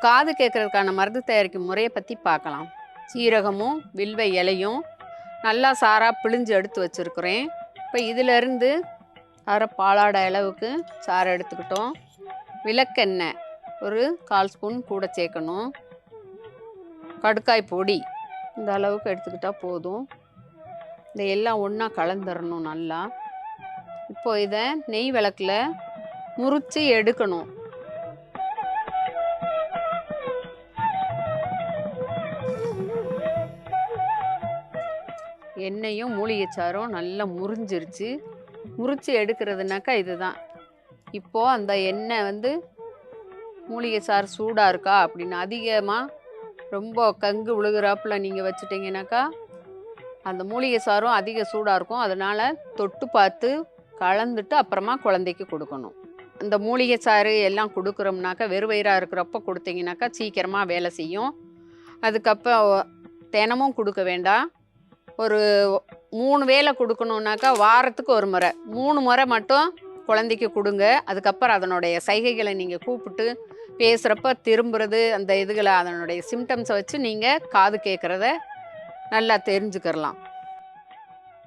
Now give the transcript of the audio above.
காது கேட்கறதுக்கான மருந்து தயாரிக்கும் முறையை பற்றி பார்க்கலாம். சீரகமும் வில்வ இலையும் நல்லா சாராக பிழிஞ்சு எடுத்து வச்சுருக்குறேன். இப்போ இதிலேருந்து அரை பாலாட அளவுக்கு சாறு எடுத்துக்கிட்டோம். விளக்கெண்ணெய் ஒரு 1/4 ஸ்பூன் கூட சேர்க்கணும். கடுக்காய் பொடி இந்த அளவுக்கு எடுத்துக்கிட்டால் போதும். இந்த எல்லாம் ஒன்றா கலந்துடணும் நல்லா. இப்போ இதை நெய் விளக்கில் முறித்து எடுக்கணும். எண்ணெயும் மூலிகை சாரும் நல்லா முறிஞ்சிருச்சு. முறித்து எடுக்கிறதுனாக்கா இதுதான். இப்போது அந்த எண்ணெய் மூலிகை சாறு சூடாக இருக்கா அப்படின்னு அதிகமாக ரொம்ப கங்கு விழுகிறாப்புல நீங்கள் வச்சுட்டிங்கனாக்கா அந்த மூலிகை சாரும் அதிக சூடாக இருக்கும். அதனால் தொட்டு பார்த்து கலந்துட்டு அப்புறமா குழந்தைக்கு கொடுக்கணும். இந்த மூலிகை சாறு எல்லாம் கொடுக்குறோம்னாக்கா வெறும் வயிறாக இருக்கிறப்ப கொடுத்தீங்கனாக்கா சீக்கிரமாக வேலை செய்யும். அதுக்கப்புறம் தினமும் கொடுக்க வேண்டாம். ஒரு 3 வேளை கொடுக்கணுன்னாக்கா வாரத்துக்கு ஒரு முறை 3 முறை மட்டும் குழந்தைக்கு கொடுங்க. அதுக்கப்புறம் அதனுடைய சைகைகளை நீங்கள் கூப்பிட்டு பேசுகிறப்ப திரும்புறது அந்த இதுகளை அதனுடைய சிம்டம்ஸை வச்சு நீங்கள் காது கேட்குறத நல்லா தெரிஞ்சுக்கிறலாம்.